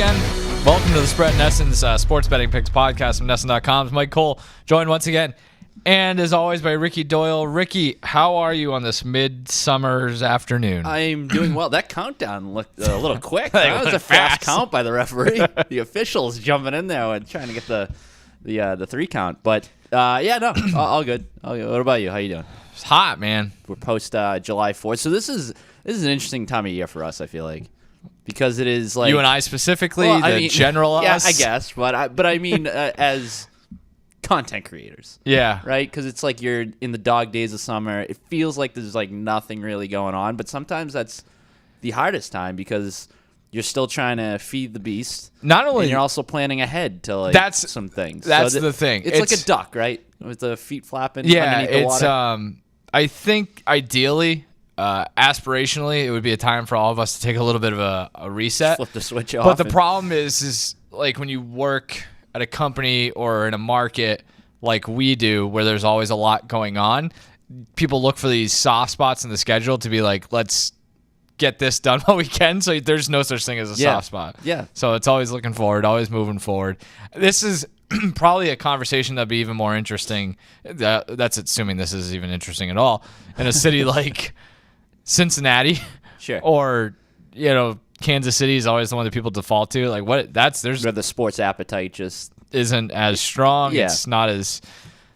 again. Welcome to the Spread and Essence Sports Betting Picks podcast from NESN.com's Mike Cole, joined once again, and as always by Ricky Doyle. Ricky, how are you on this midsummer's afternoon? I'm doing well. That countdown looked a little quick. That was a fast count by the referee. The officials jumping in there and trying to get the 3 count. But all good. What about you? How you doing? It's hot, man. We're post July 4th, so this is an interesting time of year for us. I feel like. Because it is like you and I specifically, general us. Yeah, I guess, but I mean as content creators. Yeah. Right? Because it's like you're in the dog days of summer. It feels like there's like nothing really going on, but sometimes that's the hardest time because you're still trying to feed the beast. Not only and you're also planning ahead to like some things. That's the thing. It's like a duck, right? With the feet flapping underneath the water. I think ideally. Aspirationally, it would be a time for all of us to take a little bit of a reset. Flip the switch off. But the problem is like when you work at a company or in a market like we do, where there's always a lot going on, people look for these soft spots in the schedule to be like, let's get this done while we can. So there's no such thing as a soft spot. Yeah. So it's always looking forward, always moving forward. This is probably a conversation that'd be even more interesting. That's assuming this is even interesting at all in a city like Cincinnati, sure, or Kansas City is always the one that people default to. Like where the sports appetite just isn't as strong. Yeah. It's not as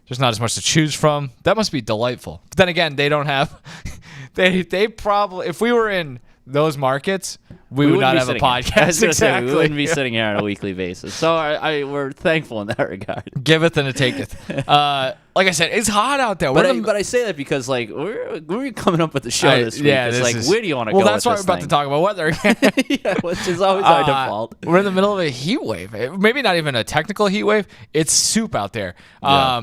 there's not as much to choose from. That must be delightful. But then again, they don't have. They probably, if we were in those markets, we would not have a podcast. Exactly. We wouldn't be sitting here on a weekly basis. So we're thankful in that regard. Giveth and a taketh. Like I said, it's hot out there. But I say that because like we're coming up with the show this week. Yeah, where do you want to go? Well, that's why we're about to talk about weather again. Yeah, which is always our default. We're in the middle of a heat wave. Maybe not even a technical heat wave. It's soup out there. Yeah.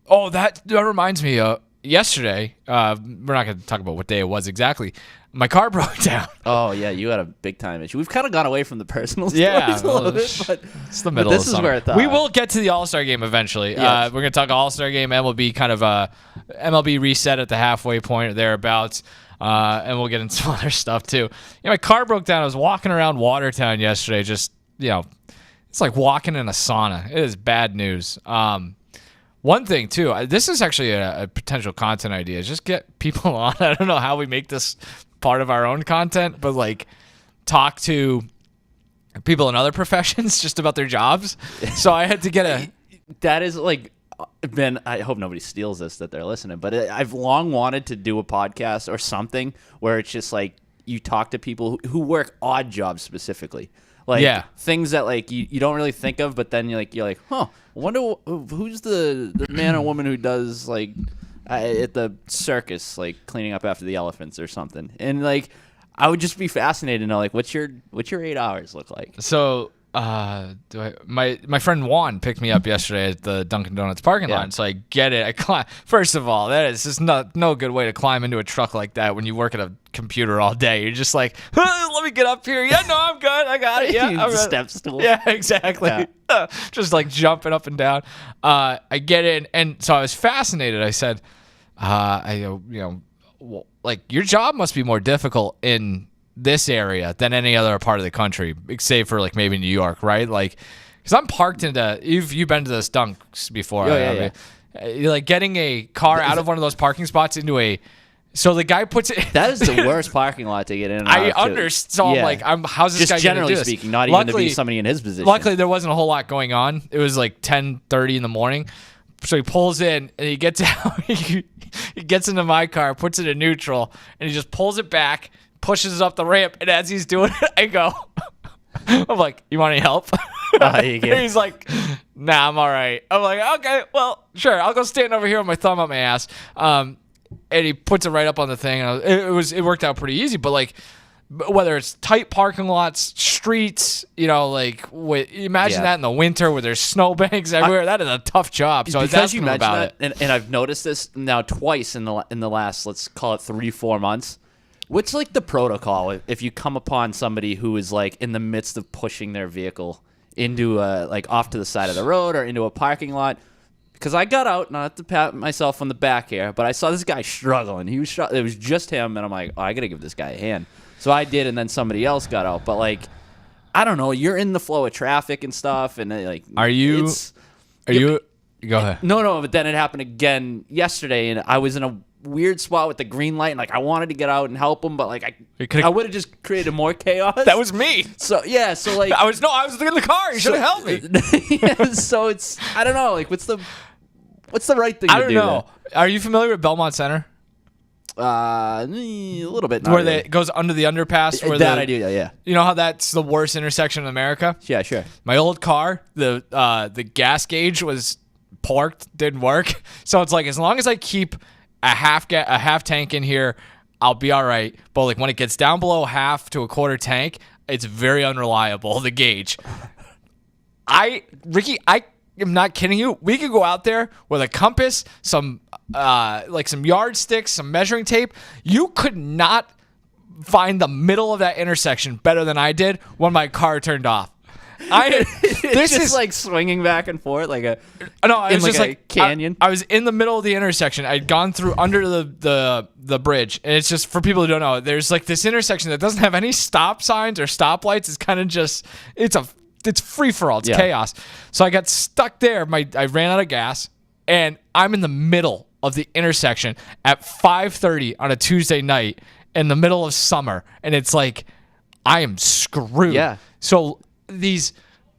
That reminds me. Yesterday, we're not going to talk about what day it was exactly. My car broke down. Oh, yeah, you had a big time issue. We've kind of gone away from the personal stories a little bit, but it's the middle of the summer. Where we will get to the All-Star game eventually. Yes. We're going to talk All-Star game, MLB kind of MLB reset at the halfway point or thereabouts, and we'll get into some other stuff too. My car broke down. I was walking around Watertown yesterday, just, it's like walking in a sauna. It is bad news. One thing, too, this is actually a potential content idea. Just get people on. I don't know how we make this part of our own content, but, like, talk to people in other professions just about their jobs. So I had to get That is, like, Ben, I hope nobody steals this that they're listening, but I've long wanted to do a podcast or something where it's just, like, you talk to people who work odd jobs specifically. Like things that like you don't really think of, but then you're like, huh? I wonder who's the man or woman who does like at the circus, like cleaning up after the elephants or something. And like, I would just be fascinated to know like what's your 8 hours look like. So my friend Juan picked me up yesterday at the Dunkin' Donuts parking lot, so I get it. First of all, that is just no good way to climb into a truck like that when you work at a computer all day. You're just like, let me get up here. Yeah, no, I'm good. I got it. Yeah, I'm step stool. Yeah, exactly. Yeah. Just like jumping up and down. I get in, and so I was fascinated. I said, like your job must be more difficult in this area than any other part of the country, save for like maybe New York, right? Like, because I'm parked into you've been to the Dunks before. Yeah. You're like getting a car out of one of those parking spots into a. So the guy puts it. That is the worst parking lot to get in. I understand. So I'm like, how's this just guy going to do this? Generally speaking, not even to be somebody in his position. Luckily, there wasn't a whole lot going on. It was like 10:30 in the morning. So he pulls in and he gets out. He gets into my car, puts it in neutral, and he just pulls it back. Pushes it up the ramp, and as he's doing it, I go, I'm like, you want any help? He's like, nah, I'm all right. I'm like, okay, well, sure. I'll go stand over here with my thumb up my ass. And he puts it right up on the thing. And it worked out pretty easy, but like, whether it's tight parking lots, streets, imagine that in the winter where there's snowbanks everywhere. That is a tough job. So I was asking him about it. And I've noticed this now twice in the last, let's call it 3-4 months. What's like the protocol if you come upon somebody who is like in the midst of pushing their vehicle into like off to the side of the road or into a parking lot? Because I got out, not to pat myself on the back here, but I saw this guy struggling. It was just him, and I'm like, I got to give this guy a hand. So I did, and then somebody else got out. But like, I don't know. You're in the flow of traffic and stuff, and like, Are you? Go ahead. No, but then it happened again yesterday, and I was in a weird spot with the green light, and like I wanted to get out and help him, but like I would have just created more chaos. That was me. So yeah, so like I was in the car. You should have helped me. Yeah, so it's I don't know, like what's the right thing to do? I don't know. Are you familiar with Belmont Center? A little bit. Where it goes under the underpass. Where I do. Yeah. You know how that's the worst intersection in America? Yeah, sure. My old car, the gas gauge was porked, didn't work. So it's like as long as I keep a half tank in here, I'll be all right. But like when it gets down below half to a quarter tank, it's very unreliable, the gauge. Ricky, I am not kidding you. We could go out there with a compass, some yardsticks, some measuring tape. You could not find the middle of that intersection better than I did when my car turned off. This is like swinging back and forth like a canyon. I was in the middle of the intersection. I'd gone through under the bridge, and it's just for people who don't know. There's like this intersection that doesn't have any stop signs or stoplights. It's kind of just it's free for all. It's chaos. So I got stuck there. I ran out of gas, and I'm in the middle of the intersection at 5:30 on a Tuesday night in the middle of summer, and it's like I am screwed. Yeah. So these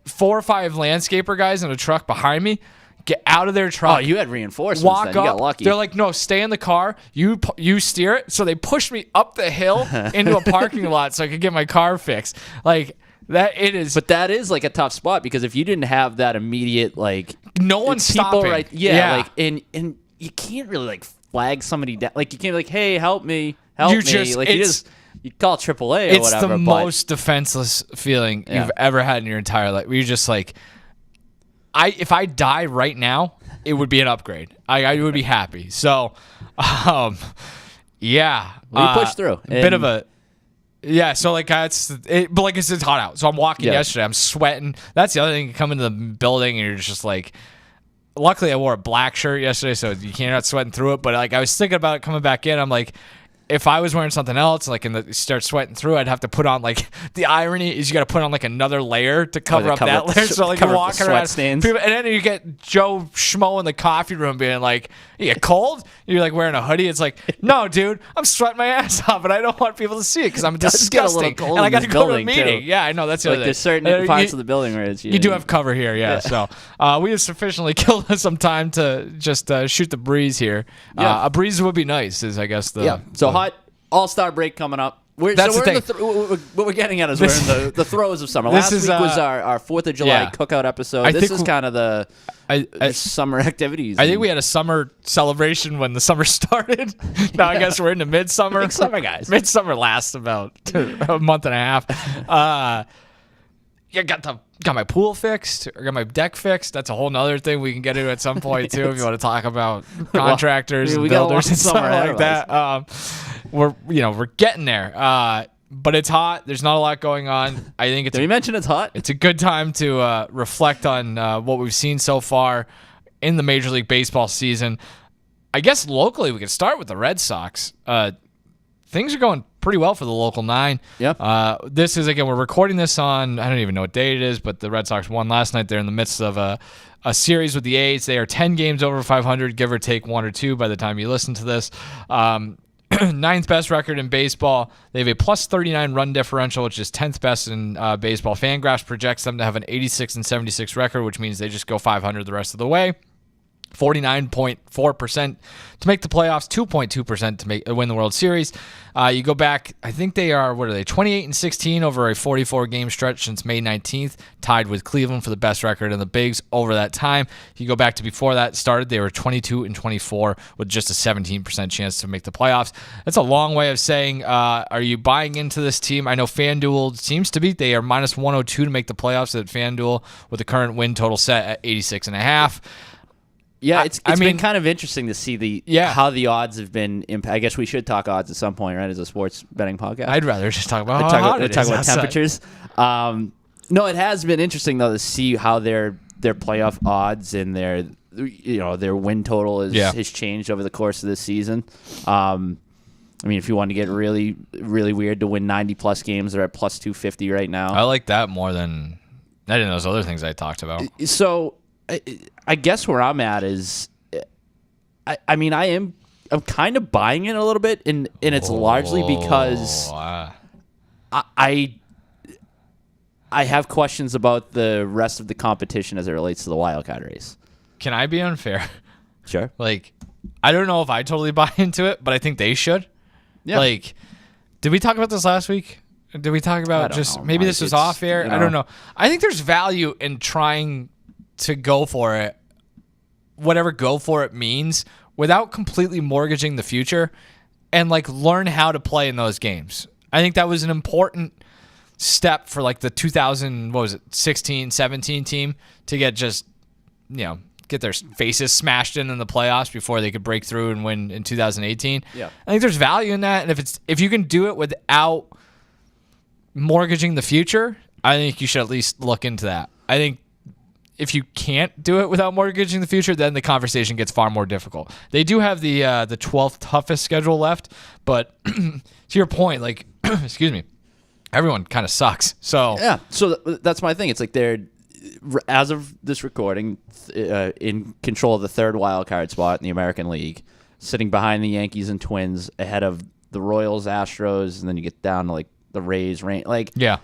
4 or 5 landscaper guys in a truck behind me get out of their truck. Oh, you had reinforcements. Walk then. You got lucky. They're like, no, stay in the car. You steer it. So they pushed me up the hill into a parking lot so I could get my car fixed. Like that, it is. But that is like a tough spot because if you didn't have that immediate like no one's stopping. Right? Yeah. Like and you can't really like flag somebody down. Like you can't be like, hey, help me. You call AAA or whatever. It's the most defenseless feeling you've ever had in your entire life. Where you're just like, if I die right now, it would be an upgrade. I would be happy. So, yeah. We pushed through. Bit of a. Yeah, so like but like it's hot out. So I'm walking yesterday. I'm sweating. That's the other thing. You come into the building and you're just like. Luckily, I wore a black shirt yesterday, so you can't not sweating through it. But like I was thinking about it coming back in. I'm like. If I was wearing something else, like start sweating through, I'd have to put on like the irony is you got to put on like another layer to cover up that layer. So like you're walking around, people, and then you get Joe Schmo in the coffee room being like, "You get cold?" You're like wearing a hoodie. It's like, no, dude, I'm sweating my ass off, but I don't want people to see it because I'm disgusting, and I got to go to a meeting. Too. Yeah, I know that's the other thing. There's certain parts of the building where it's you do have cover here, yeah. So we have sufficiently killed some time to just shoot the breeze here. A breeze would be nice, is I guess the hot. All-Star break coming up. What we're getting at is we're in the throes of summer. Last week was our 4th of July cookout episode. This is kind of the summer activities. I think we had a summer celebration when the summer started. Now I guess we're into midsummer. Big summer, guys. Midsummer lasts about a month and a half. Got my pool fixed, or got my deck fixed. That's a whole nother thing we can get into at some point too, if you want to talk about contractors and builders and stuff like that. We're getting there, but it's hot. There's not a lot going on. I think Did we mention it's hot? It's a good time to reflect on what we've seen so far in the Major League Baseball season. I guess locally we could start with the Red Sox. Things are going pretty well for the local 9. Yep. This is, again, we're recording this on, I don't even know what date it is, but the Red Sox won last night. They're in the midst of a series with the A's. They are 10 games over 500, give or take 1 or 2 by the time you listen to this. 9th best record in baseball. They have a plus 39 run differential, which is 10th best in baseball. Fangraphs projects them to have an 86-76 record, which means they just go 500 the rest of the way. 49.4% to make the playoffs, 2.2% to win the World Series. You go back, I think they are, 28-16 over a 44-game stretch since May 19th, tied with Cleveland for the best record in the bigs over that time. You go back to before that started, they were 22-24 with just a 17% chance to make the playoffs. That's a long way of saying, are you buying into this team? I know FanDuel seems to be. They are minus 102 to make the playoffs at FanDuel with the current win total set at 86.5. Yeah, it's been kind of interesting to see how the odds have been. I guess we should talk odds at some point, right? As a sports betting podcast, I'd rather just talk about talk about temperatures. No, it has been interesting though to see how their playoff odds and their win total has changed over the course of this season. I mean, if you want to get really, really weird to win 90-plus games, they're at plus 250 right now. I like that more than any of those other things I talked about. So I guess where I'm at is, I mean, I'm kind of buying it a little bit, and it's largely because I have questions about the rest of the competition as it relates to the wild card race. Can I be unfair? Sure. Like, I don't know if I totally buy into it, but I think they should. Yeah. Like, did we talk about this last week? Did we talk about maybe this was off air? I don't know. I think there's value in trying to go for it, whatever go for it means, without completely mortgaging the future, and like learn how to play in those games. I think that was an important step for like the 16, 17 team to get get their faces smashed in the playoffs before they could break through and win in 2018. Yeah. I think there's value in that, and if you can do it without mortgaging the future, I think you should at least look into that. I think if you can't do it without mortgaging the future, then the conversation gets far more difficult. They do have the 12th toughest schedule left, but to your point, like, excuse me, everyone kind of sucks. So yeah, so that's my thing. It's like they're, as of this recording, in control of the third wild card spot in the American League, sitting behind the Yankees and Twins, ahead of the Royals, Astros, and then you get down to like the Rays, like yeah.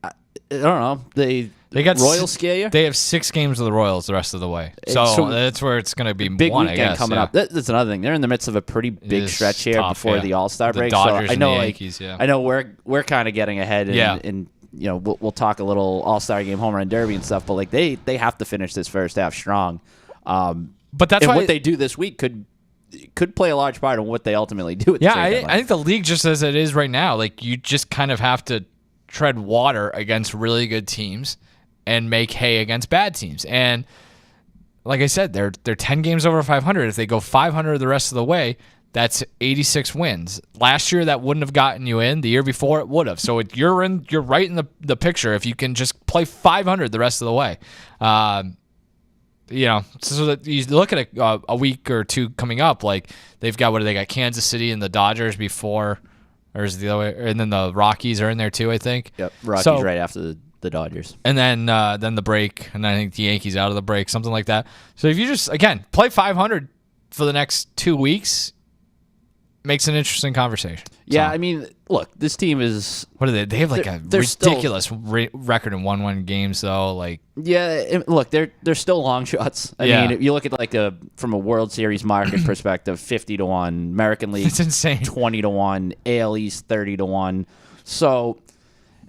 I don't know. They got Royals scare you? They have 6 games of the Royals the rest of the way, so that's where it's going to be big one, weekend I guess, coming up. That's another thing. They're in the midst of a pretty big stretch here before the All-Star break. Dodgers so I know, and the Yankees, I know we're kind of getting ahead, and you know we'll talk a little All-Star game, home run derby and stuff. But like they have to finish this first half strong. But that's why what they do this week could play a large part in what they ultimately do. I think the league, just as it is right now, like you just kind of have to tread water against really good teams and make hay against bad teams. And like I said, they're 10 games over 500. If they go 500 the rest of the way, that's 86 wins. Last year, that wouldn't have gotten you in. The year before, it would have. So you're right in the picture if you can just play 500 the rest of the way. So that you look at a week or two coming up, like they've got they got Kansas City and the Dodgers before, or is it the other way? And then the Rockies are in there too, I think. Yep, Rockies right after the Dodgers, and then the break, and I think the Yankees out of the break, something like that. So if you just again play 500 for the next 2 weeks, makes an interesting conversation. Yeah, So, I mean, look, this team is. what are they? They have like a they're ridiculous record in 1-1 games, though. Like, Yeah, look, they're still long shots. I mean, if you look at like from a World Series market perspective, 50-1, American League, it's insane. 20-1, AL East 30-1. So,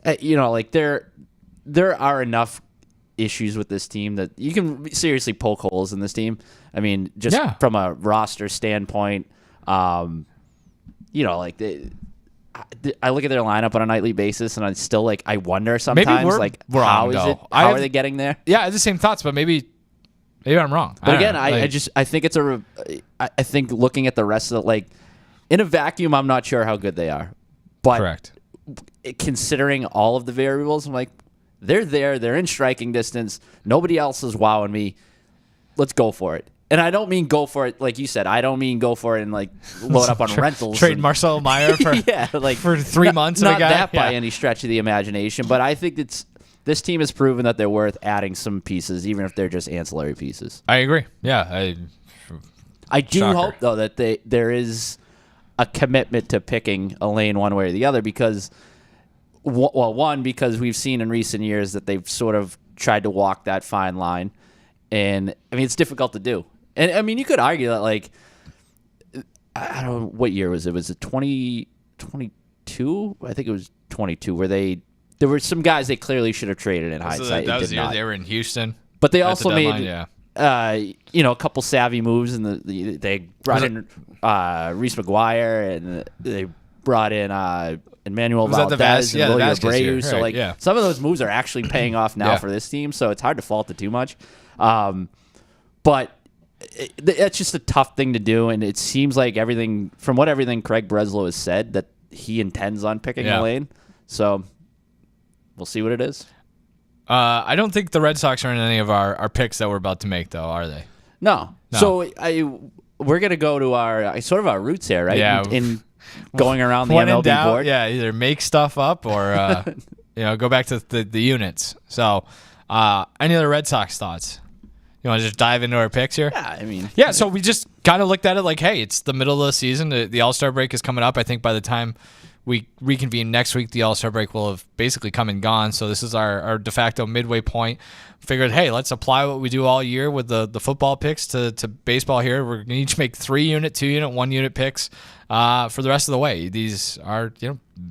like there are enough issues with this team that you can seriously poke holes in this team. I mean, just from a roster standpoint, like I look at their lineup on a nightly basis, and I still I wonder sometimes we're how wrong, is it? though. How are they getting there? Yeah, I have the same thoughts, but maybe I'm wrong. But again, I think it's I think looking at the rest of in a vacuum, I'm not sure how good they are. But correct. Considering all of the variables, I'm like, they're there. They're in striking distance. Nobody else is wowing me. Let's go for it. And I don't mean go for it like you said. I don't mean go for it and load up on rentals. Trade Marcelo Meyer for for 3 months. Not that by any stretch of the imagination, but I think this team has proven that they're worth adding some pieces, even if they're just ancillary pieces. I agree. Yeah, I do Shocker. hope though that there is a commitment to picking a lane one way or the other because, because we've seen in recent years that they've sort of tried to walk that fine line, and I mean it's difficult to do. And I mean you could argue that I don't know what year was it? Was it 2022? I think it was 22 where there were some guys they clearly should have traded in hhindsight. That was the year they were in Houston. But they also made a couple savvy moves, and they brought in Reese McGuire, and they brought in Emmanuel Valdez and William Abreu. So some of those moves are actually paying off now for this team. So it's hard to fault it too much. But it's just a tough thing to do, and it seems like everything Craig Breslow has said that he intends on picking a lane. So we'll see what it is. I don't think the Red Sox are in any of our picks that we're about to make, though, are they? No. So we're gonna go to our roots here, right? Yeah. In going around the when in MLB doubt, board. yeah, either make stuff up or go back to the units. So, any other Red Sox thoughts? You want to just dive into our picks here? Yeah, I mean, Yeah, so we just kind of looked at it like, hey, it's the middle of the season. The All-Star break is coming up. I think by the time we reconvene next week, the All-Star break will have basically come and gone. So this is our de facto midway point. Figured, hey, let's apply what we do all year with the football picks to baseball here. We're going to each make 3-unit, 2-unit, 1-unit picks for the rest of the way. These are,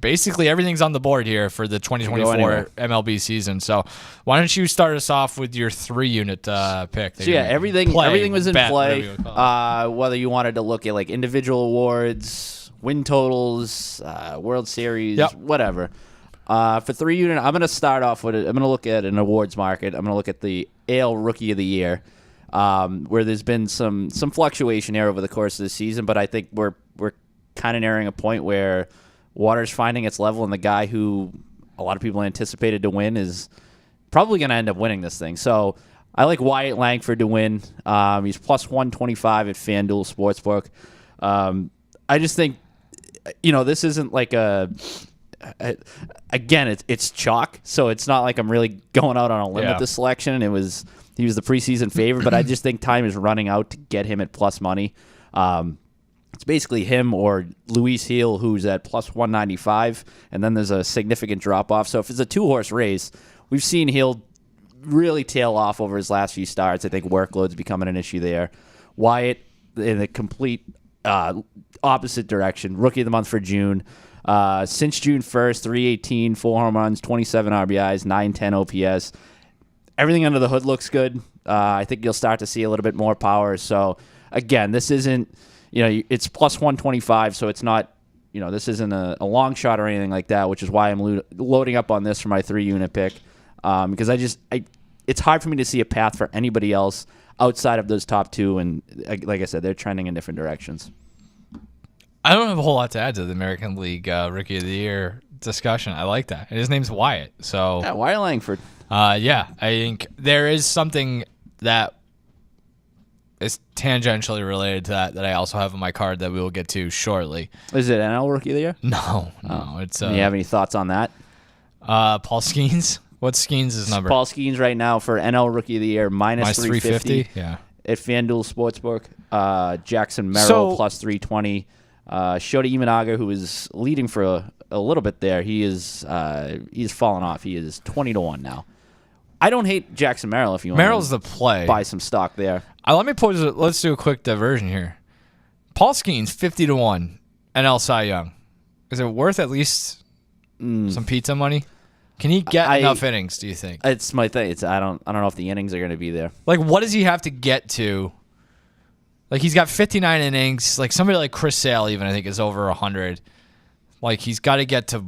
basically everything's on the board here for the 2024 MLB season. So why don't you start us off with your 3-unit pick? So yeah, everything was in play. Whether you wanted to look at like individual awards, win totals, World Series, whatever. For 3-unit, I'm going to start off with it. I'm going to look at an awards market. I'm going to look at the AL Rookie of the Year, where there's been some fluctuation here over the course of the season, but I think we're kind of nearing a point where water's finding its level, and the guy who a lot of people anticipated to win is probably going to end up winning this thing. So I like Wyatt Langford to win. He's plus 125 at FanDuel Sportsbook. I just think, this isn't like again, it's chalk, so it's not like I'm really going out on a limb with this selection. He was the preseason favorite, but I just think time is running out to get him at plus money. It's basically him or Luis Heel, who's at plus 195, and then there's a significant drop-off. So if it's a 2-horse race, we've seen Heel really tail off over his last few starts. I think workload's becoming an issue there. Wyatt in the complete opposite direction. Rookie of the month for June. Since June 1st, 318, 4 home runs, 27 RBIs, 910 OPS. Everything under the hood looks good. I think you'll start to see a little bit more power. So, again, this isn't, it's plus 125, so it's not, this isn't a long shot or anything like that, which is why I'm loading up on this for my 3-unit pick. Because it's hard for me to see a path for anybody else outside of those top two. And like I said, they're trending in different directions. I don't have a whole lot to add to the American League Rookie of the Year discussion. I like that. And his name's Wyatt. So yeah, Wyatt Langford. I think there is something that is tangentially related to that I also have on my card that we will get to shortly. Is it NL Rookie of the Year? No. It's. Do you have any thoughts on that? Paul Skeens. What's Skeens' number? Paul Skeens right now for NL Rookie of the Year minus 350. Yeah. At FanDuel Sportsbook. Jackson Merrill plus 320. Shota Imanaga, who is leading for a little bit there, he's fallen off. He is 20-1 now. I don't hate Jackson Merrill if you want. Merrill's the play. Buy some stock there. Let's do a quick diversion here. Paul Skeens 50-1, NL Cy Young. Is it worth at least some pizza money? Can he get enough innings? Do you think? It's my thing. I don't know if the innings are going to be there. Like, what does he have to get to? Like, he's got 59 innings. Like, somebody like Chris Sale even, I think, is over 100. Like, he's got to get to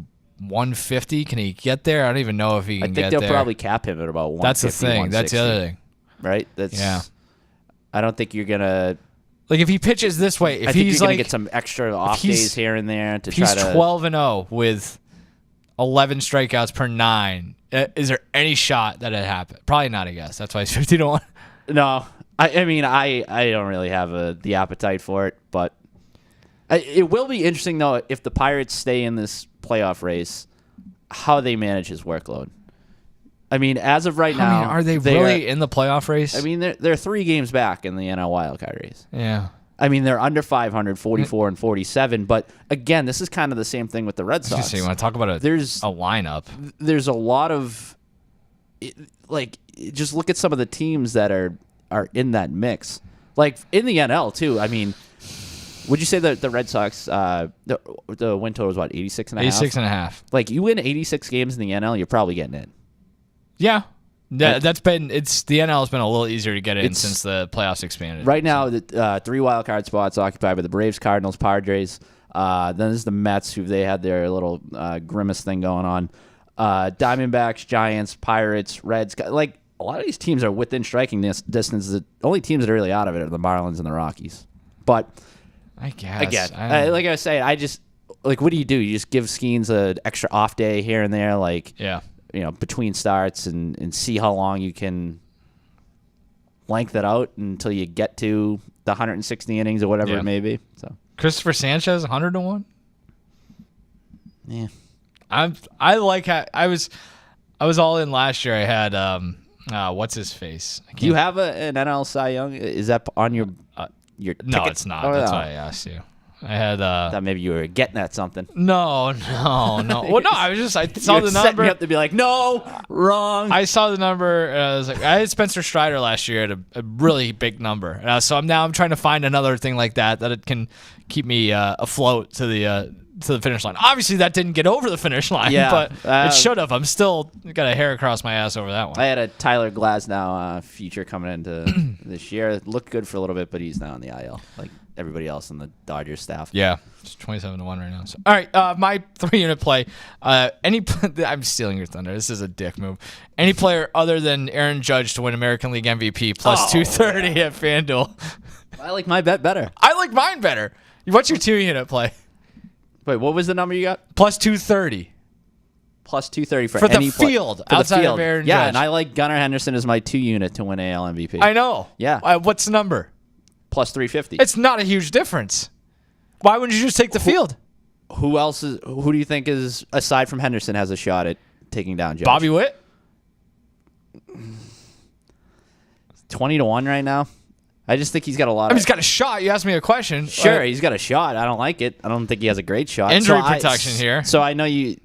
150. Can he get there? I don't even know if he can get there. I think they'll probably cap him at about 150, That's the thing. That's the other thing. Right? I don't think you're going to... Like, if he pitches this way, if I think he's you're like... going to get some extra off days here and there to try to... He's 12-0 with 11 strikeouts per 9. Is there any shot that it happened? Probably not, I guess. That's why he's 50-1. No. I mean, I don't really have the appetite for it, but it will be interesting, though, if the Pirates stay in this playoff race, how they manage his workload. I mean, as of right now... are they really in the playoff race? I mean, they're 3 games back in the NL wildcard race. Yeah. I mean, they're under 500, 44 and 47, but again, this is kind of the same thing with the Red Sox. You want to talk about a lineup? There's a lot of... Like, just look at some of the teams that are in that mix. Like, in the NL, too. I mean, would you say that the Red Sox, the win total was, what, 86 and a half? 86 and a half. Like, you win 86 games in the NL, you're probably getting in. Yeah. The NL has been a little easier to get in since the playoffs expanded. Right now, the 3 wild card spots occupied by the Braves, Cardinals, Padres. Then there's the Mets, who they had their little grimace thing going on. Diamondbacks, Giants, Pirates, Reds. Like, a lot of these teams are within striking distance. The only teams that are really out of it are the Marlins and the Rockies. But I guess again, like I was saying, I just what do? You just give Skeens an extra off day here and there, between starts, and see how long you can length it out until you get to the 160 innings or whatever it may be. So Christopher Sanchez 100-1. Yeah. I like how I was all in last year. I had what's his face? Do you have an NL Cy Young? Is that on your No, ticket? it's not. Oh, That's no. why I asked you. I had Thought maybe you were getting at something. no. Well, no, I saw You're the setting number. me up to be like, no, wrong. I saw the number. And I was like, I had Spencer Strider last year at a really big number. So I'm trying to find another thing like that it can keep me afloat to the finish line. Obviously, that didn't get over the finish line, Yeah, but it should have. I'm still got a hair across my ass over that one. I had a Tyler Glasnow future coming into this year. It looked good for a little bit, but he's now on the IL, like everybody else on the Dodgers staff. Yeah, it's 27-1 right now. So, all right, my 3-unit play. I'm stealing your thunder. This is a dick move. Any player other than Aaron Judge to win American League MVP plus 230 at FanDuel. I like my bet better. I like mine better. What's your 2-unit play? Wait, what was the number you got? Plus 230 Plus 230 for the any field for the outside field. of Aaron Yeah, Judge. and I like Gunnar Henderson as my 2-unit to win AL MVP. I know. Yeah. What's the number? Plus 350. It's not a huge difference. Why wouldn't you just take the field? Who else is? Who do you think is aside from Henderson has a shot at taking down Judge? Bobby Witt? 20-1 right now. I just think he's got a lot. I mean, he's got a shot. You asked me a question. Sure, he's got a shot. I don't like it. I don't think he has a great shot. Injury protection here. So I know you.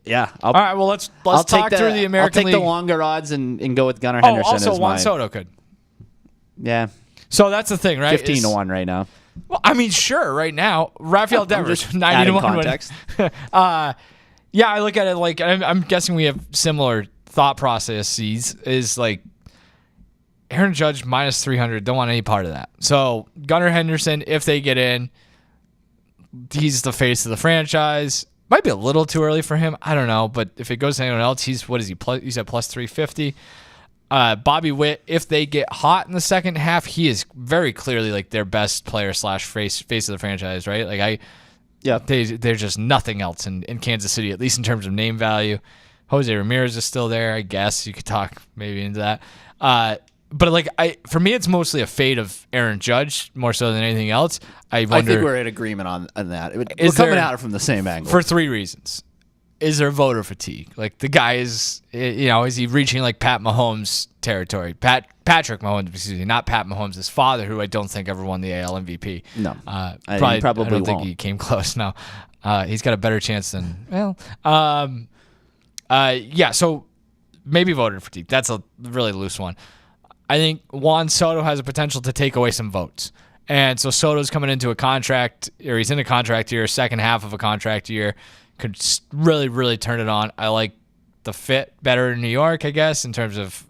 Yeah. All right. Well, let's talk through the American I'll take League. the longer odds and go with Gunnar Oh, Henderson. also as Juan mine. Soto could. Yeah. So that's the thing, right? 15-1 right now. Well, I mean, sure. Right now, Rafael I'm Devers, just 90 adding to 1 context. Yeah, I look at it like I'm guessing we have similar thought processes. Is like Aaron Judge minus 300. Don't want any part of that. So Gunnar Henderson, if they get in, he's the face of the franchise. Might be a little too early for him. I don't know, but if it goes to anyone else, he's what is he? He's at plus 350. Bobby Witt, if they get hot in the second half, he is very clearly like their best player / face of the franchise, right? Like they're just nothing else in Kansas City, at least in terms of name value. Jose Ramirez is still there, I guess you could talk maybe into that. But like for me, it's mostly a fade of Aaron Judge more so than anything else. I wonder. I think we're in agreement on that. We're Is coming there- at it from the same angle. for 3 reasons. Is there voter fatigue? Like the guy is, is he reaching like Pat Mahomes territory? Patrick Mahomes, excuse me, not Pat Mahomes, his father, who I don't think ever won the AL MVP. No. I He probably don't think won't. he came close. No, he's got a better chance than yeah. So maybe voter fatigue. That's a really loose one. I think Juan Soto has a potential to take away some votes. And so Soto's coming into a contract, or he's in a contract year, second half of a contract year, could really, really turn it on. I like the fit better in New York, I guess, in terms of,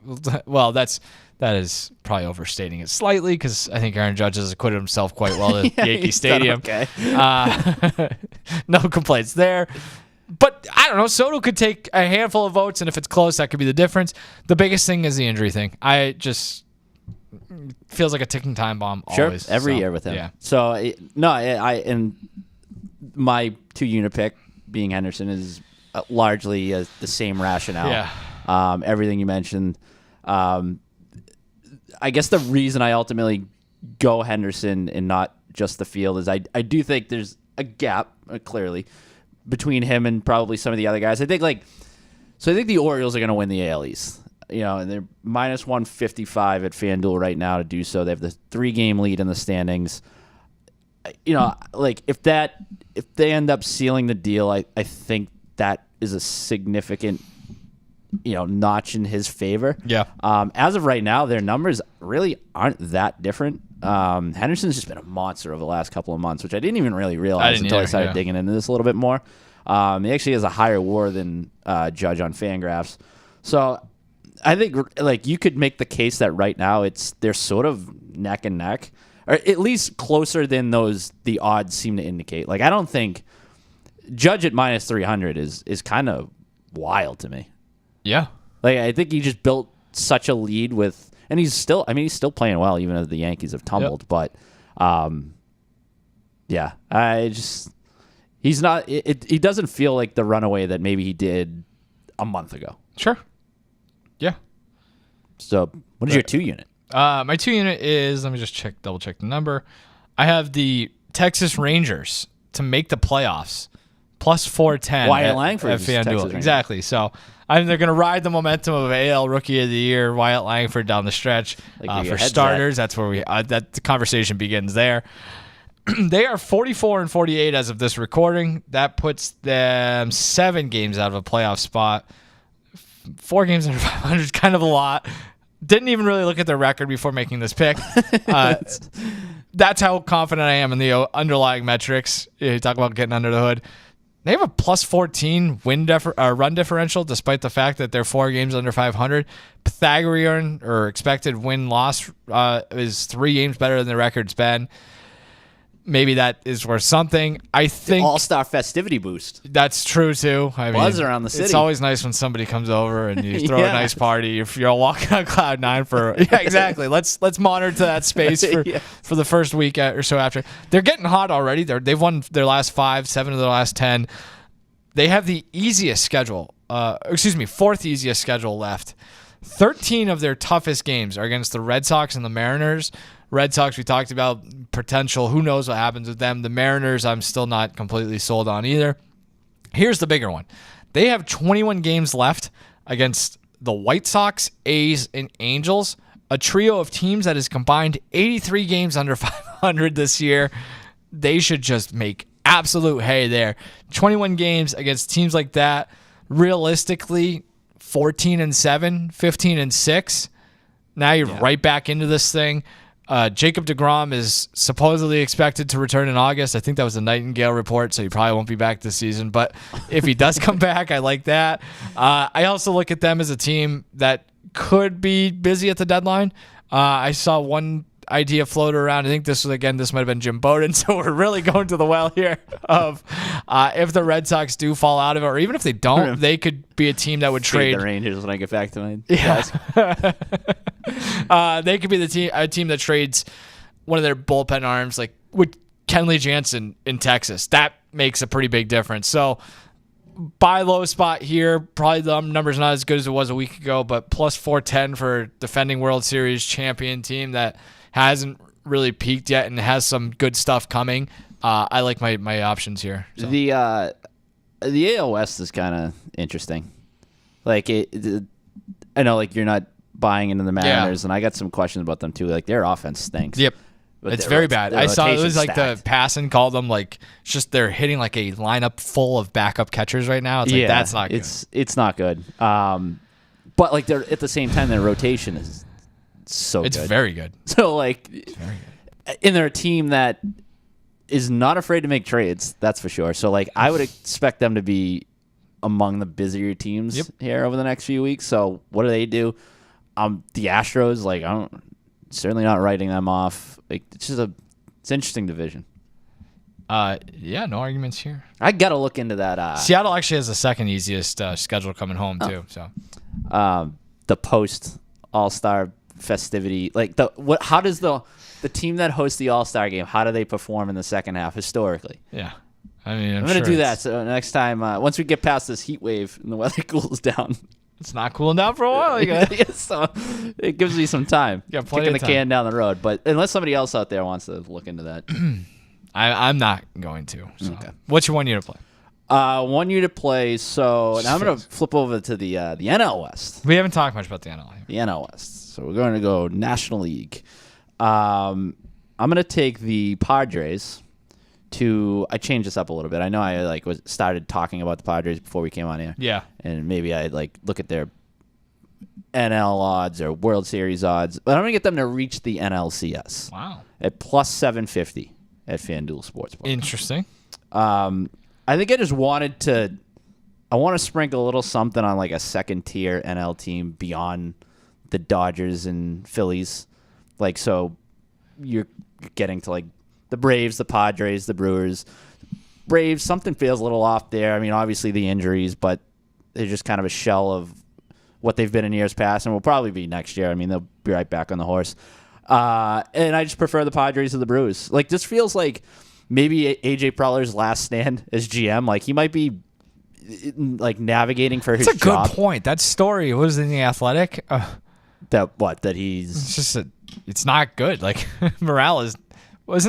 well, that is probably overstating it slightly because I think Aaron Judge has acquitted himself quite well at Yankee he's done Stadium. okay. No complaints there. But I don't know. Soto could take a handful of votes, and if it's close, that could be the difference. The biggest thing is the injury thing. I just feels like a ticking time bomb. Sure, Always. every So, year with him. Yeah. So and my 2-unit pick being Henderson is largely the same rationale. Yeah. Everything you mentioned. I guess the reason I ultimately go Henderson and not just the field is I do think there's a gap clearly between him and probably some of the other guys. I think the Orioles are going to win the AL East. And they're minus 155 at FanDuel right now to do so. They have the 3-game lead in the standings. Like if they end up sealing the deal, I think that is a significant, notch in his favor. Yeah. As of right now, their numbers really aren't that different. Henderson's just been a monster over the last couple of months, which I didn't even really realize until I started digging into this a little bit more. He actually has a higher WAR than Judge on Fangraphs. So I think like you could make the case that right now they're sort of neck and neck, or at least closer than the odds seem to indicate. Like I don't think Judge at minus 300 is kind of wild to me. Yeah. Like I think he just built such a lead and he's still playing well even as the Yankees have tumbled. Yep. But yeah, he's not. He doesn't feel like the runaway that maybe he did a month ago. Sure. Yeah. So what is your 2-unit? My 2-unit is, let me just double check the number. I have the Texas Rangers to make the playoffs plus 410. Wyatt at Langford's Texas FanDuel. Ranger. Exactly. So they're going to ride the momentum of AL Rookie of the Year, Wyatt Langford down the stretch. Like where your For head's starters, that's where that the conversation begins there. They are 44 and 48 as of this recording. That puts them 7 games out of a playoff spot. 4 games under 500 is kind of a lot. Didn't even really look at their record before making this pick. That's how confident I am in the underlying metrics. You talk about getting under the hood. They have a plus 14 run differential, despite the fact that they're 4 games under 500. Pythagorean or expected win-loss is 3 games better than the record's been. Maybe that is worth something. I think All-star festivity boost. that's true too. I mean, Buzz around the city. It's always nice when somebody comes over and you throw Yeah. a nice party. If you're walking on cloud 9 for exactly. Let's monitor that space for the first week or so after. They're getting hot already. They've won their last 5, 7 of their last 10. They have the easiest schedule. Fourth easiest schedule left. 13 of their toughest games are against the Red Sox and the Mariners. Red Sox, we talked about potential. Who knows what happens with them? The Mariners, I'm still not completely sold on either. Here's the bigger one. They have 21 games left against the White Sox, A's, and Angels, a trio of teams that has combined 83 games under 500 this year. They should just make absolute hay there. 21 games against teams like that. Realistically, 14-7, 15-6. Now you're right back into this thing. Jacob deGrom is supposedly expected to return in August. I think that was a Nightingale report, so he probably won't be back this season. But if he does come back, I like that. I also look at them as a team that could be busy at the deadline. I saw one idea float around. I think this might have been Jim Bowden. So we're really going to the well here of if the Red Sox do fall out of it, or even if they don't, they could be a team that would trade the Rangers when I get back to my desk. They could be a team that trades one of their bullpen arms, like with Kenley Jansen in Texas. That makes a pretty big difference. So buy low spot here. Probably the number's not as good as it was a week ago, but plus 410 for defending World Series champion team that hasn't really peaked yet and has some good stuff coming. I like my options here. So. The AL West is kind of interesting. Like I know, like you're not buying into the Mariners, and I got some questions about them too. Like their offense stinks. Yep. But It's very bad. I saw it was like stacked. the passing called them like it's just they're hitting like a lineup full of backup catchers right now. It's like that's not good. It's not good. But like they're at the same time their rotation is so It's good. very good. So like Very good. and they're a team that is not afraid to make trades, that's for sure. So like I would expect them to be among the busier teams here over the next few weeks. So what do? The Astros, like certainly not writing them off. Like it's an interesting division. No arguments here. I gotta look into that. Seattle actually has the second easiest schedule coming home too. So The post All-Star festivity, like how does the team that hosts the All-Star game, how do they perform in the second half historically? yeah, I mean I'm gonna do that. So next time, once we get past this heat wave and the weather cools down, It's not cooling down for a while. so it gives me some time. Yeah, plenty kicking of the time. can down the road. But unless somebody else out there wants to look into that, I'm not going to. So. Okay. What's your 1 year to play? want you to play. So now I'm gonna flip over to the NL West. We haven't talked much about the NL here. The NL West. So we're going to go National League. I'm going to take the Padres I changed this up a little bit. I know I started talking about the Padres before we came on here. Yeah. And maybe I look at their NL odds or World Series odds. But I'm going to get them to reach the NLCS Wow. at plus 750 at FanDuel Sportsbook. Interesting. I think I just wanted to sprinkle a little something on like a second tier NL team beyond the Dodgers and Phillies. Like, so you're getting to like the Braves, the Padres, the Brewers. Braves, something feels a little off there. I mean, obviously the injuries, but they're just kind of a shell of what they've been in years past and will probably be next year. I mean, they'll be right back on the horse. And I just prefer the Padres to the Brewers. Like, this feels like maybe AJ Preller's last stand as GM. Like, he might be like navigating for his That's a job. good point. That story was in the Athletic. That he's It's just it's not good. Like Morales was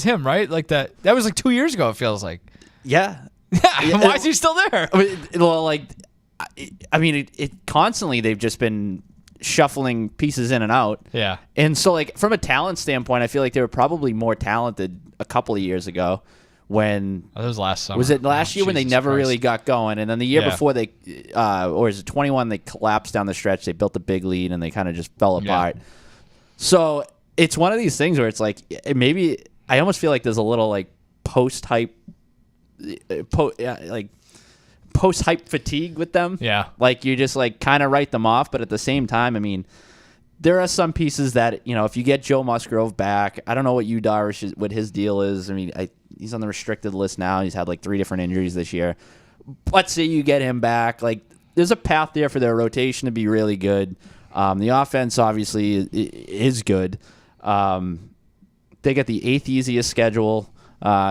him, right? Like that was like 2 years ago. It feels like. yeah. Why is he still there? Well, like, I mean, it constantly they've just been shuffling pieces in and out. Yeah. And so, like, from a talent standpoint, I feel like they were probably more talented a couple of years ago when. Oh, that was last summer. Was it last year when they Jesus never Christ. really got going? And then the year Yeah. before they, or is it 21, they collapsed down the stretch. They built a big lead and they kind of just fell apart. So it's one of these things where it's like, maybe I almost feel like there's a little like post-hype fatigue with them. Yeah. Like you just like kind of write them off, but at the same time, I mean, there are some pieces that, you know, if you get Joe Musgrove back, I don't know what what his deal is. I mean, he's on the restricted list now. He's had like 3 different injuries this year. Let's say you get him back. Like there's a path there for their rotation to be really good. The offense obviously is good. They get the 8th easiest schedule.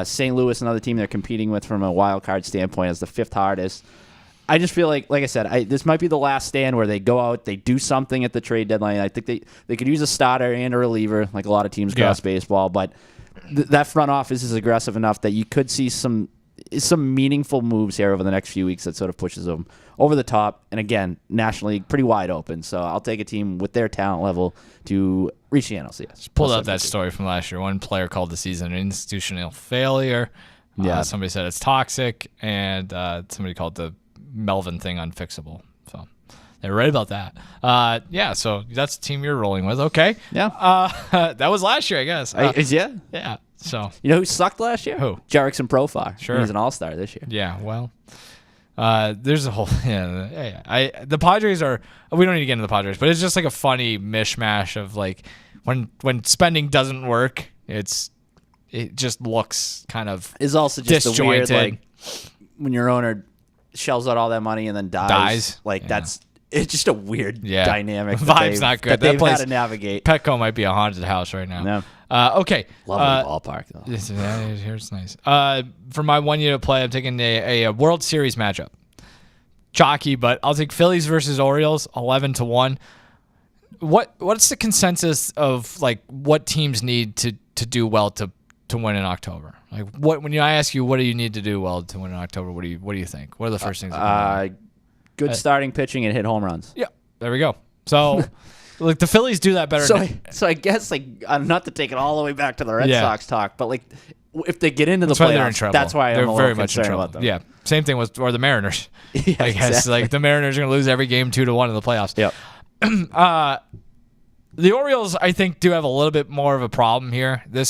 St. Louis, another team they're competing with from a wild card standpoint, is the 5th hardest. I just feel like I said, this might be the last stand where they go out, they do something at the trade deadline. I think they could use a starter and a reliever, like a lot of teams across baseball. But that front office is aggressive enough that you could see some meaningful moves here over the next few weeks that sort of pushes them over the top. And again, National League, pretty wide open. So I'll take a team with their talent level to reach the NLCS. Pulled out that story from last year. One player called the season an institutional failure. Yeah. Somebody said it's toxic, and somebody called the Melvin thing unfixable. So they were right about that. Yeah, so that's the team you're rolling with. Okay. Yeah. That was last year, I guess. Yeah. Yeah. So You know who sucked last year? Who? Jerickson Profar. Sure. He was an all-star this year. yeah, well, there's a whole the Padres are. We don't need to get into the Padres, but it's just like a funny mishmash of like when spending doesn't work, it just looks kind of It's also just a weird, disjointed. like, when your owner shells out all that money and then dies. Like, Yeah. it's just a weird Yeah. dynamic. Vibe's not good. That That they've place- had to navigate. Petco might be a haunted house right now. No. Okay. Lovely ballpark, though. Yeah, here's nice. For my 1 year to play, I'm taking a World Series matchup. Chalky, but I'll take Phillies versus Orioles, 11-1. What's the consensus of like what teams need to do well to win in October? Like when I ask you what do you need to do well to win in October, what do you think? What are the first things? Good starting pitching and hit home runs. Yeah, there we go. So, like the Phillies do that better. So I guess, like, not to take it all the way back to the Red Yeah. Sox talk, but like if they get into That's the why they're in playoffs, trouble. that's why they're I'm a very little much in concerned trouble. about them. Yeah, same thing with the Mariners. Yeah, I guess exactly. like the Mariners are going to lose every game 2-1 in the playoffs. Yep. The Orioles, I think, do have a little bit more of a problem here. Their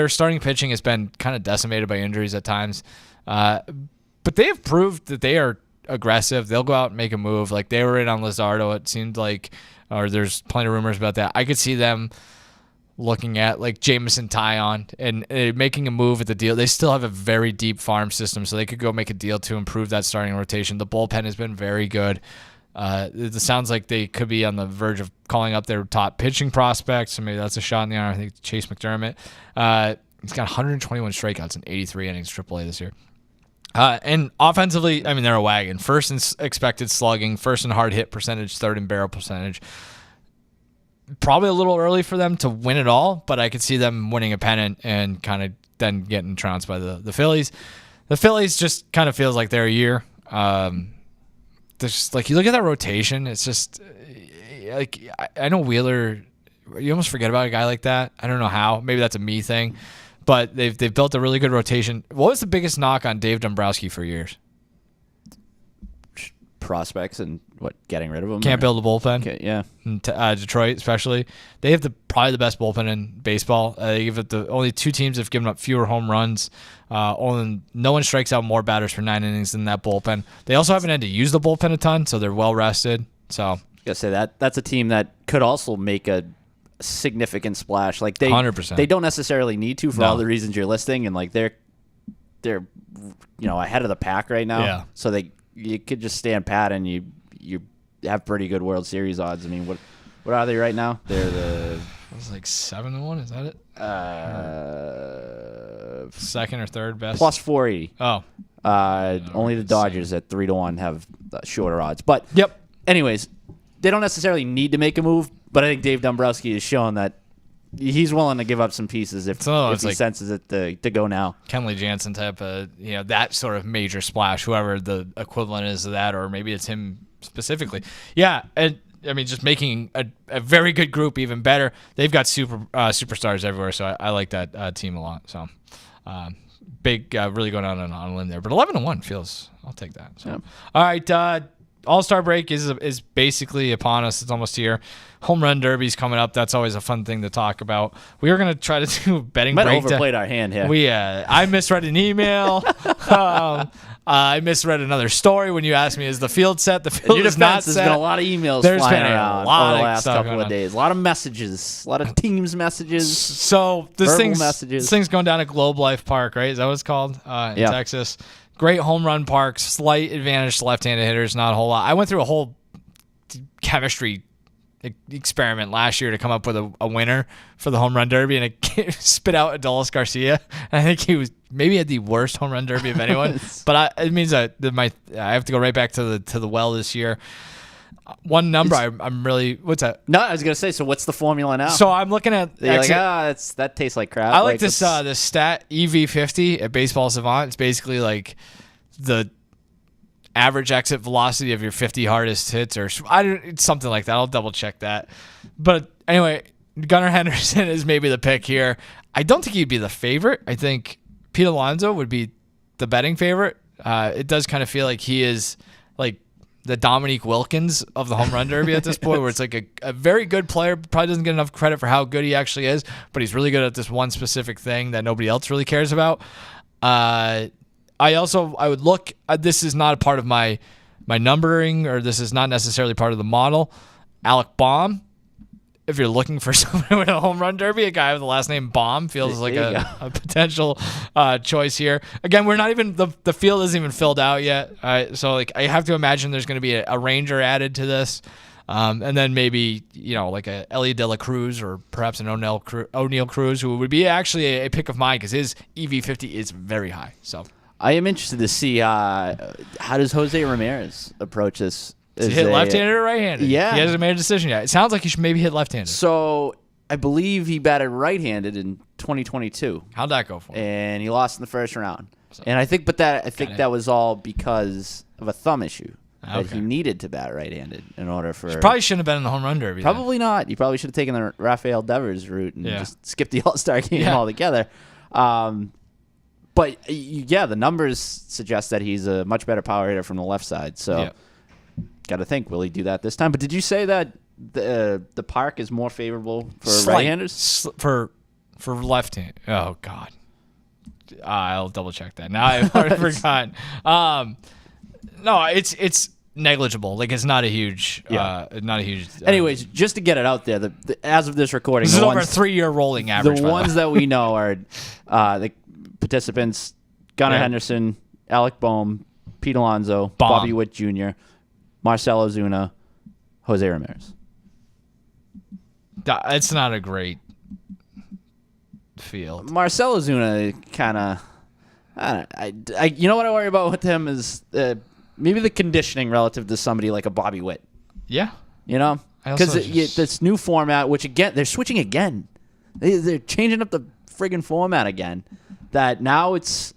starting pitching has been kind of decimated by injuries at times. But they have proved that they are aggressive. They'll go out and make a move. Like they were in on Luzardo, it seemed like, or there's plenty of rumors about that. I could see them looking at like Jameson Taillon and making a move at the deal. They still have a very deep farm system, so they could go make a deal to improve that starting rotation. The bullpen has been very good. It sounds like they could be on the verge of calling up their top pitching prospects, so maybe that's a shot in the arm. I think Chase McDermott. He's got 121 strikeouts in 83 innings AAA this year. And offensively, I mean, they're a wagon. First in expected slugging, first in hard hit percentage, third in barrel percentage. Probably a little early for them to win it all, but I could see them winning a pennant and kind of then getting trounced by the Phillies. The Phillies just kind of feels like they're a year. There's just, like, you look at that rotation, it's just like I know Wheeler. You almost forget about a guy like that. I don't know how. Maybe that's a me thing, but they've built a really good rotation. What was the biggest knock on Dave Dombrowski for years? Prospects and getting rid of them. Can't build a bullpen. Okay, yeah. In Detroit, especially, they have probably the best bullpen in baseball. They give it the only 2 teams that have given up fewer home runs. No one strikes out more batters for 9 innings than that bullpen. They also haven't had to use the bullpen a ton, so they're well rested. So Gotta say that's a team that could also make a significant splash. Like they 100%. They don't necessarily need to for all the reasons you're listing, and like they're ahead of the pack right now. Yeah. So you could just stand pat and you have pretty good World Series odds. I mean, what are they right now? They're the it was like 7-1. Is that it? uh, Second or third best. plus 480. Oh, Only the Dodgers at 3-1 have shorter odds. But yep. anyways, they don't necessarily need to make a move, but I think Dave Dombrowski has shown that he's willing to give up some pieces if it's he like senses it to go now. Kenley Jansen type of, that sort of major splash, whoever the equivalent is of that, or maybe it's him specifically. Yeah, and I mean, just making a very good group even better. They've got superstars everywhere, so I like that team a lot. So big, really going on a limb there. But 11-1 feels, I'll take that. So. Yeah. All right, All-Star break is basically upon us. It's almost here. Home Run Derby's coming up. That's always a fun thing to talk about. We are going to try to do a betting Might breakdown. have overplayed our hand here. I misread an email. I misread another story when you asked me, is the field set? The field is not set. There's been a lot of emails There's flying been a around lot over the of last stuff couple going of on. days. A lot of messages. A lot of Teams messages. So Verbal messages. This thing's going down at Globe Life Park, right? Is that what it's called in Texas? Great home run park. Slight advantage to left-handed hitters. Not a whole lot. I went through a whole chemistry experiment last year to come up with a winner for the home run derby, and it spit out Adolis Garcia. And I think he had the worst home run derby of anyone. But it means that I have to go right back to the well this year. One number I'm really, what's that? No, I was gonna say. So what's the formula now? So I'm looking at You're like, that tastes like crap. I like this stat EV50 at Baseball Savant. It's basically like the average exit velocity of your 50 hardest hits, or it's something like that. I'll double check that. But anyway, Gunnar Henderson is maybe the pick here. I don't think he'd be the favorite. I think Pete Alonso would be the betting favorite. It does kind of feel like he is like the Dominique Wilkins of the home run derby at this point, where it's like a very good player, probably doesn't get enough credit for how good he actually is, but he's really good at this one specific thing that nobody else really cares about. I would look, this is not a part of my numbering, or this is not necessarily part of the model. Alec Baum, if you're looking for someone with a home run derby, a guy with the last name Baum feels like a potential choice here. Again, we're not even, the field isn't even filled out yet. So like I have to imagine there's going to be a Ranger added to this. And then maybe, like a Ellie De La Cruz, or perhaps an O'Neal Cruz, who would be actually a pick of mine because his EV50 is very high. So I am interested to see how does Jose Ramirez approach this. Does he hit left-handed or right-handed? Yeah. He hasn't made a decision yet. It sounds like he should maybe hit left-handed. So I believe he batted right-handed in 2022. How'd that go for him? And he lost in the first round. And I think that was all because of a thumb issue. That he needed to bat right-handed in order for. He probably shouldn't have been in the home run derby. Probably not. You probably should have taken the Rafael Devers route and just skipped the All-Star game altogether. But the numbers suggest that he's a much better power hitter from the left side. So, got to think, will he do that this time? But did you say that the park is more favorable for right-handers? For left-hand. Oh God, I'll double check that. Now I've already forgotten. No, it's negligible. Like, it's not a huge. Anyways, just to get it out there, as of this recording, this is over a 3-year rolling average. The ones that we know are the participants: Gunnar Henderson, Alec Boehm, Pete Alonso, Bobby Witt Jr., Marcell Ozuna, Jose Ramirez. It's not a great field. Marcell Ozuna kind of. You know what I worry about with him is maybe the conditioning relative to somebody like a Bobby Witt. Yeah. Because this new format, which again they're switching again, they're changing up the friggin' format again. That now it's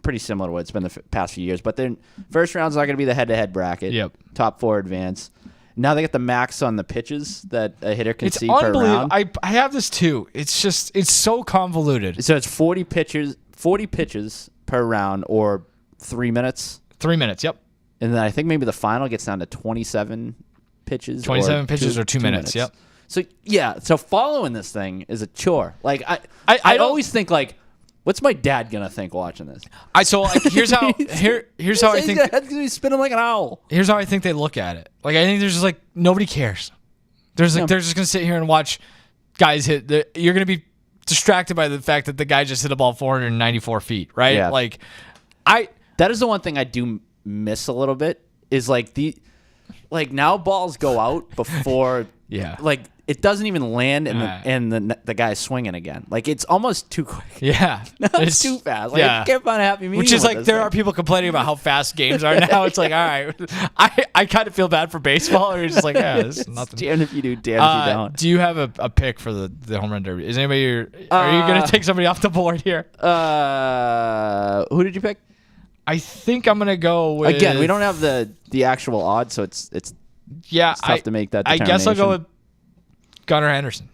pretty similar to what it's been the past few years, but then first round's not going to be the head-to-head bracket. Yep. Top 4 advance. Now they get the max on the pitches that a hitter can see per round. I have this too. It's so convoluted. So it's 40 pitches per round, or 3 minutes. 3 minutes, yep. And then I think maybe the final gets down to 27 pitches. 27 pitches or 2 minutes, yep. So following this thing is a chore. Like I always think like, what's my dad gonna think watching this? Here's how I think. His head's gonna be spinning like an owl. Here's how I think they look at it. Like, I think there's just like nobody cares. They're just gonna sit here and watch guys hit. You're gonna be distracted by the fact that the guy just hit a ball 494 feet, right? Yeah. That is the one thing I do miss a little bit is like now balls go out before. Yeah. Like it doesn't even land, and Right. the guy's swinging again. Like it's almost too quick. Yeah. It's too fast. Like, yeah. can't find a happy medium. Which is with like this there thing. are people complaining about how fast games are now. It's like, all right, I kind of feel bad for baseball. Or you're just like, yeah, this is nothing. Damn if you do, damn if you don't. Do you have a pick for the home run derby? Is anybody? Are you gonna take somebody off the board here? Who did you pick? I think I'm gonna go with. Again, we don't have the actual odds, so it's Yeah, tough to make that I guess I'll go with determination. Gunnar Henderson.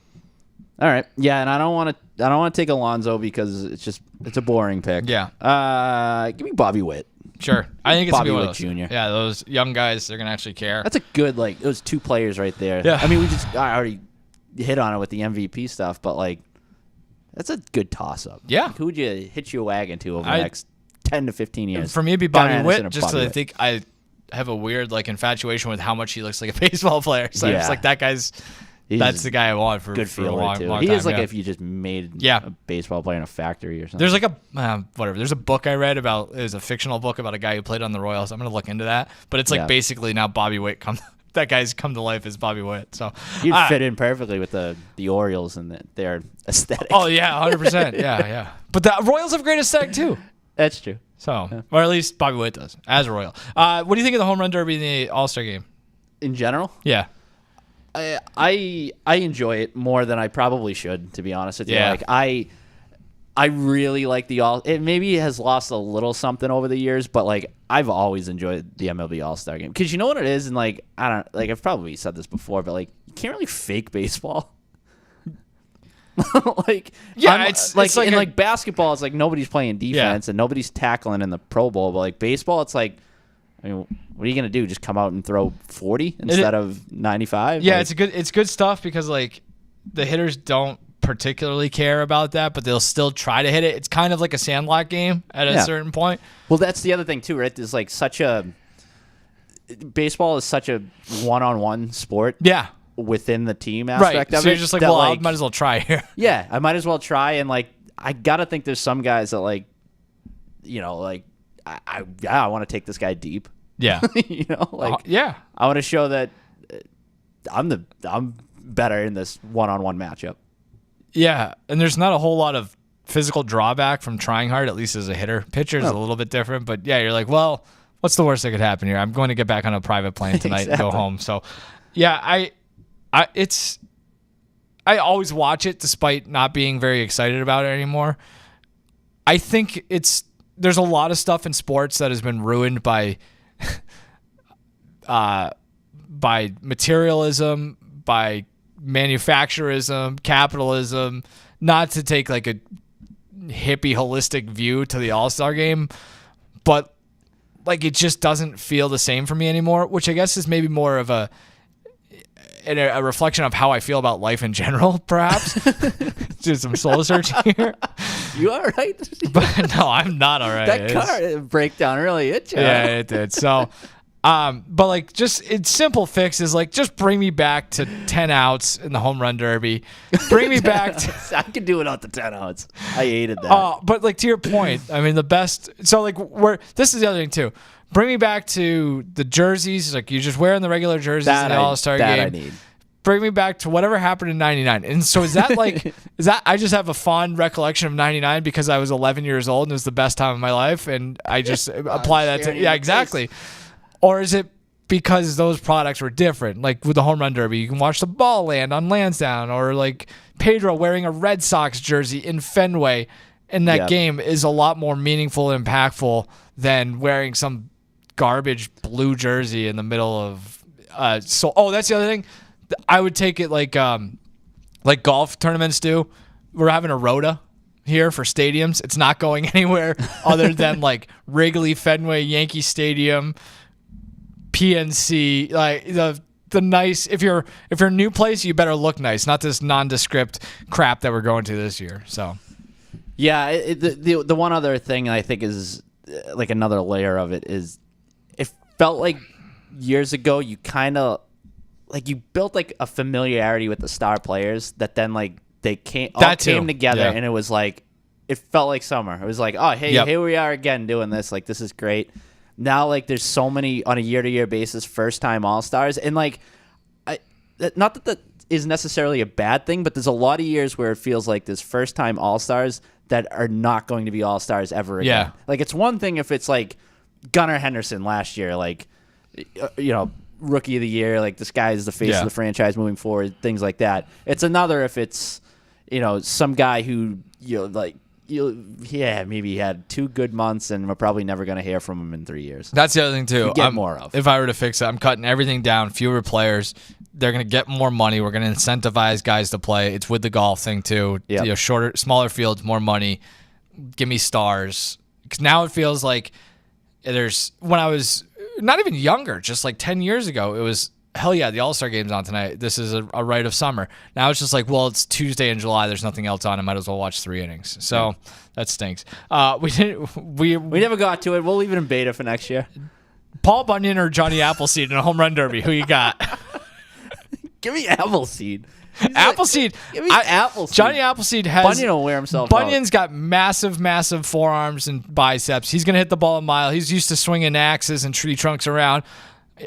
All right. Yeah, and I don't want to take Alonso because it's a boring pick. Yeah. Give me Bobby Witt. Sure, I think it's Bobby gonna be one Witt of those. Jr.. Yeah, those young guys, they're gonna actually care. That's a good those two players right there. Yeah. I mean, I already hit on it with the MVP stuff, but like that's a good toss up. Yeah. Like, who would you hitch your wagon to over the I- next 10 to 15 years? For me, it'd be Gunnar Bobby Henderson Witt, or just Bobby 'cause I Witt. think I have a weird infatuation with how much he looks like a baseball player. So Yeah. it's like that guy's. He's That's the guy I want for good a fielder long, too. long He time. is like yeah. if you just made Yeah. a baseball player in a factory or something. There's like a whatever. There's a book I read about. It was a fictional book about a guy who played on the Royals. I'm gonna look into that. But it's like Yeah. basically now Bobby Witt that guy's come to life as Bobby Witt. So You'd ah, fit in perfectly with the Orioles and their aesthetic. Oh yeah, 100%. Yeah. But the Royals have great aesthetic too. That's true. So, or at least Bobby Witt does as a Royal. What do you think of the home run derby in the All Star game? In general, Yeah. I enjoy it more than I probably should, to be honest with you. Yeah. Like I really like the all. It maybe has lost a little something over the years, but like I've always enjoyed the MLB All Star Game because you know what it is, and like I don't like I've probably said this before, but like you can't really fake baseball. Like Yeah, it's like in a- like basketball, it's like nobody's playing defense and nobody's tackling in the Pro Bowl, but like baseball, it's like. I mean, what are you gonna do? Just come out and throw 40 instead of 95? Yeah, Like, it's good stuff because like the hitters don't particularly care about that, but they'll still try to hit it. It's kind of like a sandlot game at a Yeah. certain point. well, that's the other thing too, right? There's like baseball is such a one-on-one sport Yeah. within the team Right. aspect of So it. you're just like, that, well, I might as well try here. yeah, I might as well try. And like, I gotta think there's some guys that like, you know, like I want to take this guy deep. Yeah. You know, like yeah. I want to show that I'm better in this one-on-one matchup. Yeah. And there's not a whole lot of physical drawback from trying hard, at least as a hitter. Pitcher is a No. little bit different, but yeah, you're like, well, what's the worst that could happen here? I'm going to get back on a private plane tonight and go Exactly. home. So, yeah, I always watch it despite not being very excited about it anymore. I think there's a lot of stuff in sports that has been ruined by materialism, by manufacturism, capitalism, not to take like a hippie holistic view to the All-Star game, but like it just doesn't feel the same for me anymore, which I guess is maybe more of a reflection of how I feel about life in general, perhaps. Just some soul searching here. You all right? But no, I'm not all right. That It's- car breakdown really hit you. yeah, it did. So, but like, just it's simple fixes. Like, just bring me back to 10 outs in the home run derby. Bring me back to. I could do it out to 10 outs. I hated that. But like to your point, I mean the best. So like, this is the other thing too. Bring me back to the jerseys. Like you just wearing the regular jerseys in the All Star game. I need. Bring me back to whatever happened in '99. And so is that like, is that I just have a fond recollection of '99 because I was 11 years old and it was the best time of my life, and I just apply that to staring you yeah in the exactly. Or is it because those products were different? Like with the home run derby, you can watch the ball land on Lansdowne, or like Pedro wearing a Red Sox jersey in Fenway in that Yeah. game is a lot more meaningful and impactful than wearing some garbage blue jersey in the middle of that's the other thing. I would take it like golf tournaments do. We're having a rota here for stadiums. It's not going anywhere other than like Wrigley, Fenway, Yankee Stadium, PNC, like the nice. If you're a new place, you better look nice, not this nondescript crap that we're going to this year. So Yeah, the one other thing I think is like another layer of it is it felt like years ago you kind of like you built like a familiarity with the star players that then like they came together Yeah. and it was like it felt like summer. It was like, oh hey, Yep. here we are again doing this. Like this is great. Now like there's so many on a year-to-year basis first-time all-stars and like not that the is necessarily a bad thing, but there's a lot of years where it feels like there's first-time All-Stars that are not going to be All-Stars ever again. Yeah. Like, it's one thing if it's like Gunnar Henderson last year, like, Rookie of the Year, like this guy is the face of the franchise moving forward, things like that. It's another if it's, some guy who, maybe he had 2 good months and we're probably never going to hear from him in 3 years. That's the other thing, too. Get more of. If I were to fix it, I'm cutting everything down, fewer players. They're going to get more money. We're going to incentivize guys to play. It's with the golf thing, too. Yep. Shorter, smaller fields, more money. Give me stars. Because now it feels like when I was not even younger, just like 10 years ago, it was, hell yeah, the All-Star Game's on tonight. This is a rite of summer. Now it's just like, well, it's Tuesday in July. There's nothing else on. I might as well watch 3 innings. So that stinks. We never got to it. We'll leave it in beta for next year. Paul Bunyan or Johnny Appleseed in a home run derby. Who you got? Give me Appleseed. Appleseed. Give me Appleseed. Johnny Appleseed has. Bunyan will wear himself Bunyan's out. got massive forearms and biceps. He's going to hit the ball a mile. He's used to swinging axes and tree trunks around.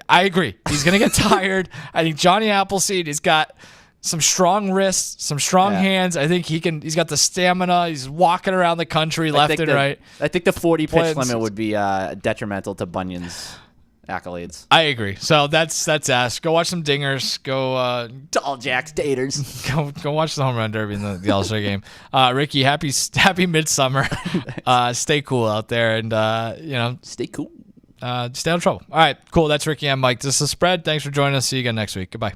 I agree. He's going to get tired. I think Johnny Appleseed has got some strong wrists, some strong hands. I think he's got the stamina. He's walking around the country left and right. I think the 40 pitch limit would be detrimental to Bunyan's accolades. I agree. So that's asked. Go watch some dingers. Go Tall Jacks Taters. Go watch the home run derby in the All-Star game. Ricky, happy midsummer. Stay cool out there and stay cool. Stay out of trouble. All right, cool. That's Ricky. I'm Mike. This is The Spread. Thanks for joining us. See you again next week. Goodbye.